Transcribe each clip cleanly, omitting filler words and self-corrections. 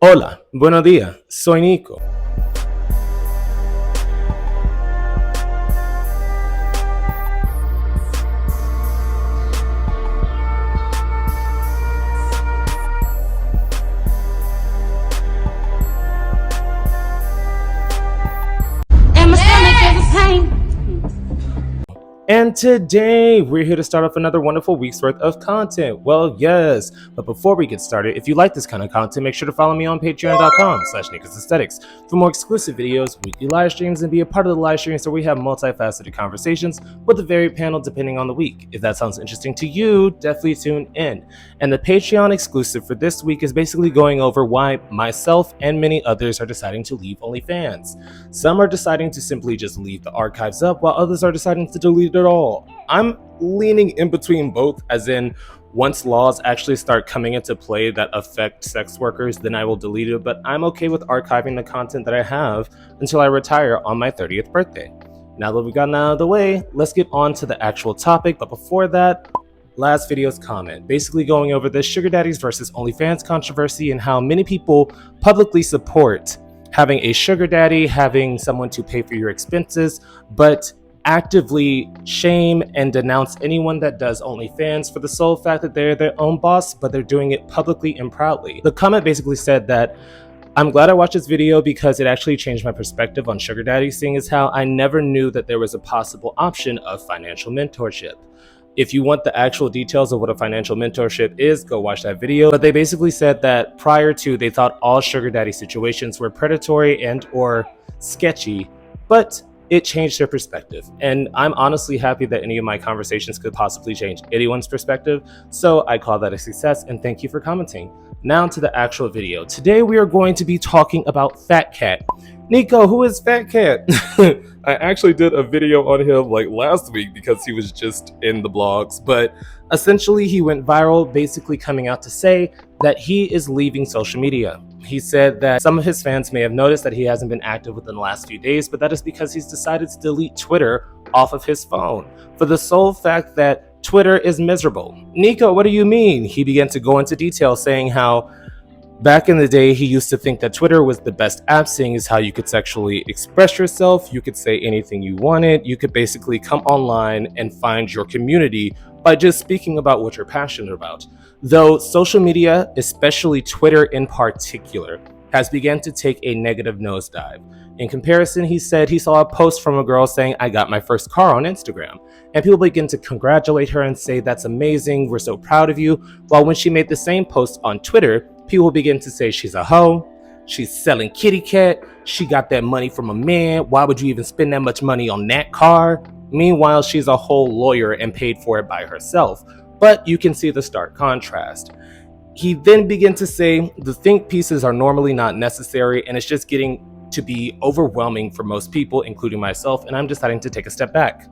Hola, buenos días, soy Nico. And my stomach is a pain. And today we're here to start off another wonderful week's worth of content. Well, yes, but before we get started, if you like this kind of content, make sure to follow me on patreon.com/Nicosaesthetics for more exclusive videos, weekly live streams, and be a part of the live streams where we have multifaceted conversations with a varied panel depending on the week. If that sounds interesting to you, definitely tune in. And the Patreon exclusive for this week is basically going over why myself and many others are deciding to leave OnlyFans. Some are deciding to simply just leave the archives up, while others are deciding to delete it all. I'm leaning in between both, as in once laws actually start coming into play that affect sex workers, then I will delete it, but I'm okay with archiving the content that I have until I retire on my 30th birthday. Now that we've gotten out of the way, let's get on to the actual topic, but before that, last video's comment, basically going over the sugar daddies versus OnlyFans controversy and how many people publicly support having a sugar daddy, having someone to pay for your expenses, but actively shame and denounce anyone that does OnlyFans for the sole fact that they're their own boss, but they're doing it publicly and proudly. The comment basically said that I'm glad I watched this video because it actually changed my perspective on sugar daddy, seeing as how I never knew that there was a possible option of financial mentorship. If you want the actual details of what a financial mentorship is, go watch that video. But they basically said that prior to, they thought all sugar daddy situations were predatory and or sketchy, but it changed their perspective. And I'm honestly happy that any of my conversations could possibly change anyone's perspective. So I call that a success, and thank you for commenting. Now to the actual video. Today we are going to be talking about Fatkat. Nico, who is Fatkat? I actually did a video on him like last week because he was just in the blogs, but essentially he went viral, basically coming out to say that he is leaving social media. He said that some of his fans may have noticed that he hasn't been active within the last few days, but that is because he's decided to delete Twitter off of his phone for the sole fact that Twitter is miserable. Nico, what do you mean? He began to go into detail saying how back in the day, he used to think that Twitter was the best app, seeing as how you could sexually express yourself, you could say anything you wanted, you could basically come online and find your community by just speaking about what you're passionate about. Though social media, especially Twitter in particular, has begun to take a negative nosedive. In comparison, he said he saw a post from a girl saying, "I got my first car" on Instagram. And people begin to congratulate her and say, "That's amazing, we're so proud of you." While when she made the same post on Twitter, people begin to say she's a hoe, she's selling kitty cat, she got that money from a man, why would you even spend that much money on that car? Meanwhile, she's a whole lawyer and paid for it by herself. But you can see the stark contrast. He then began to say the think pieces are normally not necessary and it's just getting to be overwhelming for most people, including myself, and I'm deciding to take a step back.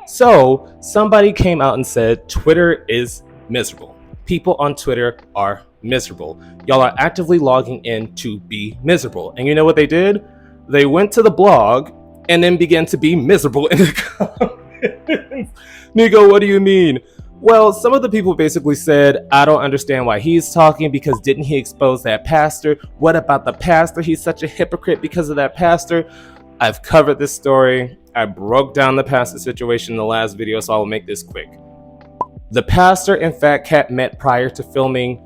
So somebody came out and said Twitter is miserable. People on Twitter are miserable. Y'all are actively logging in to be miserable. And you know what they did? They went to the blog and then began to be miserable in the comments. Nico, what do you mean? Well, some of the people basically said, I don't understand why he's talking because didn't he expose that pastor? What about the pastor? He's such a hypocrite because of that pastor. I've covered this story. I broke down the pastor situation in the last video, so I will make this quick. The pastor and Fatkat met prior to filming,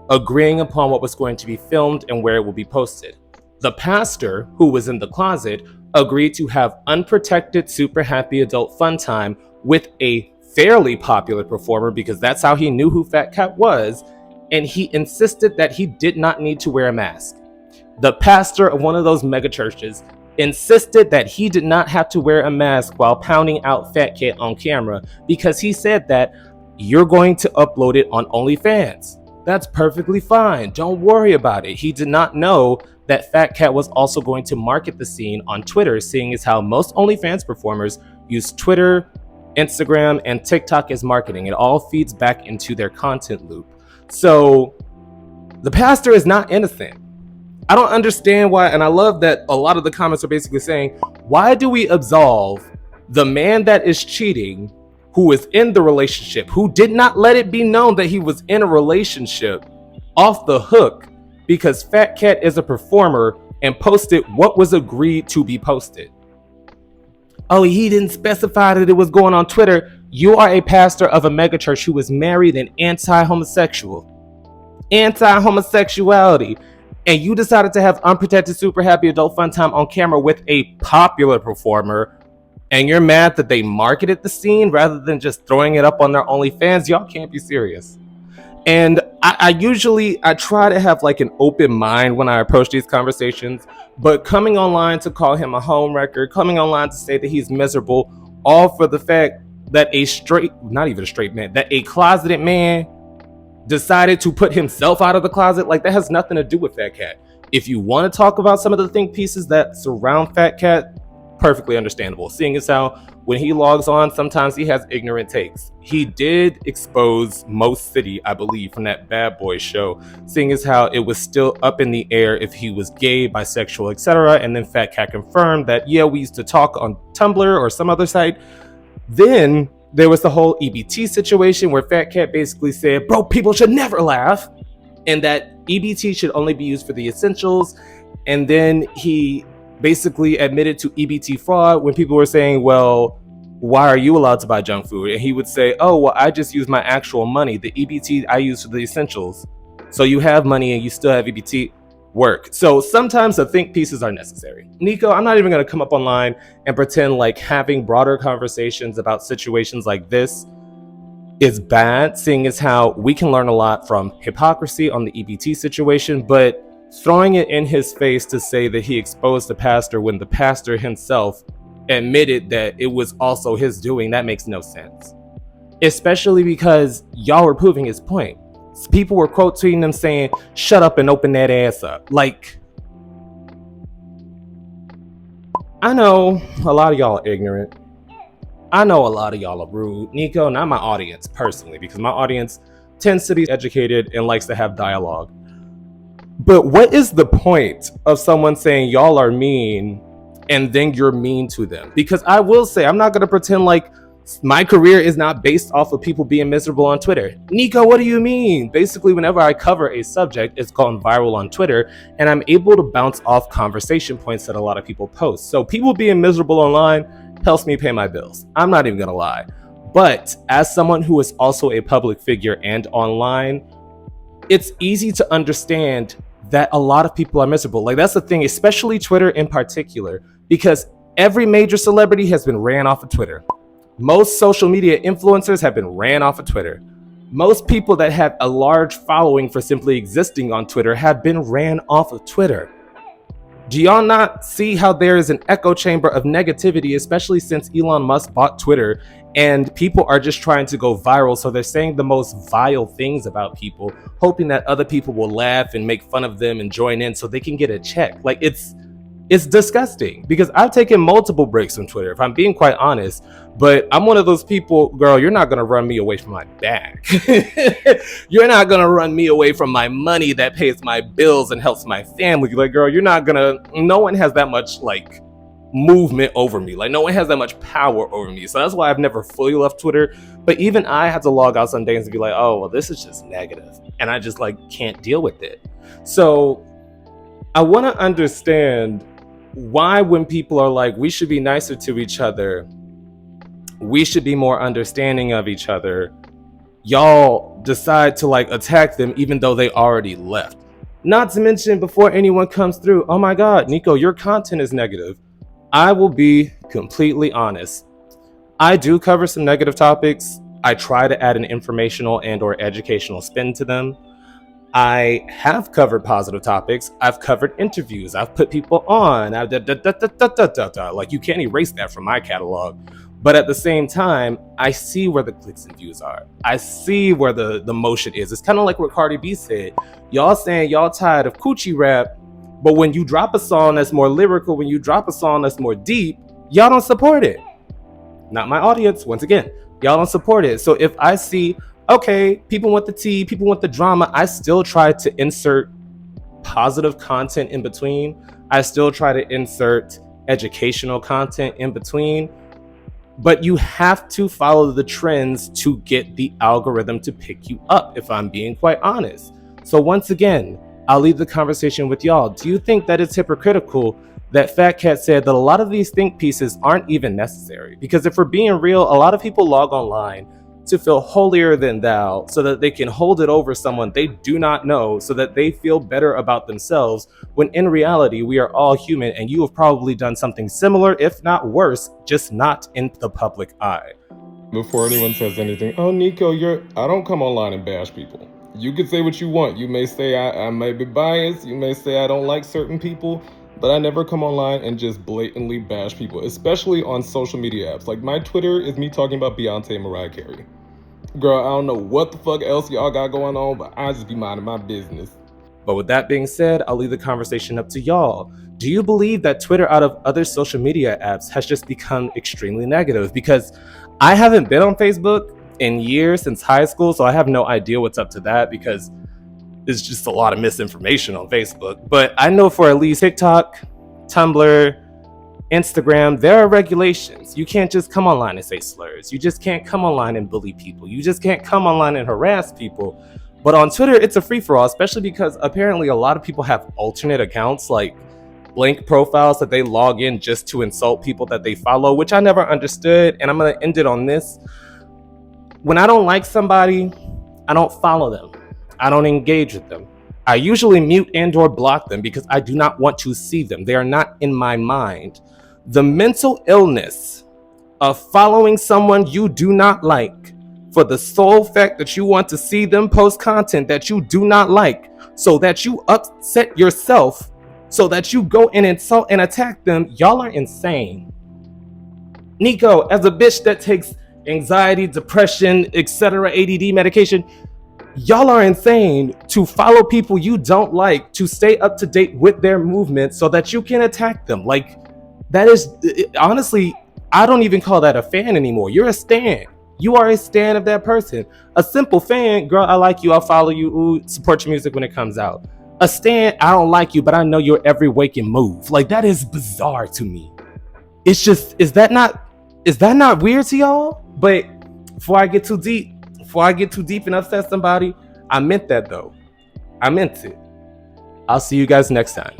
agreeing upon what was going to be filmed and where it will be posted. The pastor, who was in the closet, agreed to have unprotected, super happy adult fun time with a fairly popular performer because that's how he knew who Fatkat was, and he insisted that he did not need to wear a mask. The pastor of one of those mega churches insisted that he did not have to wear a mask while pounding out Fatkat on camera because he said that you're going to upload it on OnlyFans. That's perfectly fine. Don't worry about it. He did not know that Fatkat was also going to market the scene on Twitter, seeing as how most OnlyFans performers use Twitter, Instagram, and TikTok as marketing. It all feeds back into their content loop. So the pastor is not innocent. I don't understand why, and I love that a lot of the comments are basically saying, why do we absolve the man that is cheating, who is in the relationship, who did not let it be known that he was in a relationship, off the hook because Fatkat is a performer and posted what was agreed to be posted. Oh, he didn't specify that it was going on Twitter. You are a pastor of a megachurch who is married and anti-homosexual. Anti-homosexuality. And you decided to have unprotected, super happy adult fun time on camera with a popular performer, and you're mad that they marketed the scene rather than just throwing it up on their OnlyFans. Y'all can't be serious. And I try to have like an open mind when I approach these conversations, but coming online to call him a homewrecker, coming online to say that he's miserable, all for the fact that not even a straight man, that a closeted man decided to put himself out of the closet, like that has nothing to do with Fatkat. If you want to talk about some of the think pieces that surround Fatkat, perfectly understandable. Seeing as how when he logs on, sometimes he has ignorant takes. He did expose Most City, I believe, from that Bad Boy show, seeing as how it was still up in the air if he was gay, bisexual, etc. And then Fatkat confirmed that, yeah, we used to talk on Tumblr or some other site. Then there was the whole EBT situation where Fatkat basically said, bro, people should never laugh, and that EBT should only be used for the essentials. And then he basically admitted to EBT fraud when people were saying, well, why are you allowed to buy junk food? And he would say, oh, well, I just use my actual money. The EBT I use for the essentials. So you have money and you still have EBT. Work. So sometimes the think pieces are necessary. Nico, I'm not even going to come up online and pretend like having broader conversations about situations like this is bad, seeing as how we can learn a lot from hypocrisy on the EBT situation, but throwing it in his face to say that he exposed the pastor when the pastor himself admitted that it was also his doing, that makes no sense. Especially because y'all were proving his point. People were quote tweeting them saying, shut up and open that ass up. Like, I know a lot of y'all are ignorant. I know a lot of y'all are rude. Nico, not my audience personally, because my audience tends to be educated and likes to have dialogue. But what is the point of someone saying y'all are mean and then you're mean to them? Because I will say, I'm not going to pretend like my career is not based off of people being miserable on Twitter. Nico, what do you mean? Basically, whenever I cover a subject, it's gone viral on Twitter, and I'm able to bounce off conversation points that a lot of people post. So people being miserable online helps me pay my bills. I'm not even gonna lie. But as someone who is also a public figure and online, it's easy to understand that a lot of people are miserable. Like, that's the thing, especially Twitter in particular, because every major celebrity has been ran off of Twitter. Most social media influencers have been ran off of Twitter. Most people that have a large following for simply existing on Twitter have been ran off of Twitter. Do y'all not see how there is an echo chamber of negativity, especially since Elon Musk bought Twitter, and people are just trying to go viral, so they're saying the most vile things about people, hoping that other people will laugh and make fun of them and join in so they can get a check. Like, it's disgusting, because I've taken multiple breaks from Twitter, if I'm being quite honest, but I'm one of those people, girl, you're not going to run me away from my bag. You're not going to run me away from my money that pays my bills and helps my family. Like, girl, you're not going to, no one has that much, like, movement over me. Like, no one has that much power over me. So that's why I've never fully left Twitter. But even I had to log out some days and be like, oh, well, this is just negative. And I just, like, can't deal with it. So I want to understand why, when people are like, we should be nicer to each other, we should be more understanding of each other, y'all decide to like attack them even though they already left. Not to mention, before anyone comes through, oh my God, Nico, your content is negative. I will be completely honest. I do cover some negative topics. I try to add an informational and or educational spin to them. I have covered positive topics. I've covered interviews. I've put people on. Like, you can't erase that from my catalog. But at the same time, I see where the clicks and views are. I see where the motion is. It's kind of like what Cardi B said. Y'all saying y'all tired of coochie rap, but when you drop a song that's more lyrical, when you drop a song that's more deep, y'all don't support it. Not my audience, once again. Y'all don't support it. So if I see, okay, people want the tea, people want the drama, I still try to insert positive content in between. I still try to insert educational content in between. But you have to follow the trends to get the algorithm to pick you up, if I'm being quite honest. So once again, I'll leave the conversation with y'all. Do you think that it's hypocritical that Fatkat said that a lot of these think pieces aren't even necessary? Because if we're being real, a lot of people log online to feel holier than thou so that they can hold it over someone they do not know so that they feel better about themselves, when in reality we are all human and you have probably done something similar, if not worse, just not in the public eye. Before anyone says anything, oh Nico, I don't come online and bash people. You can say what you want. You may say I may be biased, you may say I don't like certain people, but I never come online and just blatantly bash people, especially on social media apps. Like my Twitter is me talking about Beyonce and Mariah Carey. Girl, I don't know what the fuck else y'all got going on, but I just be minding my business. But with that being said, I'll leave the conversation up to y'all. Do you believe that Twitter, out of other social media apps, has just become extremely negative? Because I haven't been on Facebook in years, since high school, so I have no idea what's up to that, because there's just a lot of misinformation on Facebook. But I know for at least TikTok, Tumblr, Instagram, there are regulations. You can't just come online and say slurs. You just can't come online and bully people. You just can't come online and harass people. But on Twitter, it's a free-for-all, especially because apparently a lot of people have alternate accounts, like blank profiles that they log in just to insult people that they follow, which I never understood. And I'm going to end it on this. When I don't like somebody, I don't follow them. I don't engage with them. I usually mute and or block them because I do not want to see them. They are not in my mind. The mental illness of following someone you do not like for the sole fact that you want to see them post content that you do not like, so that you upset yourself, so that you go and insult and attack them, y'all are insane. Nico, as a bitch that takes anxiety, depression, etc., ADD medication, y'all are insane to follow people you don't like to stay up to date with their movements so that you can attack them. Like, that is, honestly, I don't even call that a fan anymore. You're a stan. You are a stan of that person. A simple fan, girl, I like you, I'll follow you, ooh, support your music when it comes out. A stan, I don't like you, but I know your every waking move. Like, that is bizarre to me. It's just, is that not weird to y'all? But before I get too deep and upset somebody, I meant that though. I meant it. I'll see you guys next time.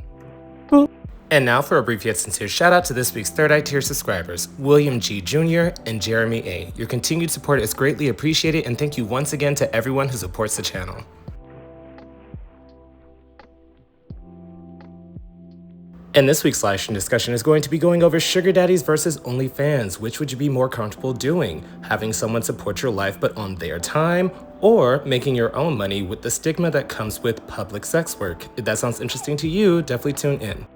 Boop. And now for a brief yet sincere shout out to this week's Third Eye Tier subscribers, William G. Jr. and Jeremy A. Your continued support is greatly appreciated, and thank you once again to everyone who supports the channel. And this week's live stream discussion is going to be going over sugar daddies versus OnlyFans. Which would you be more comfortable doing? Having someone support your life but on their time, or making your own money with the stigma that comes with public sex work? If that sounds interesting to you, definitely tune in.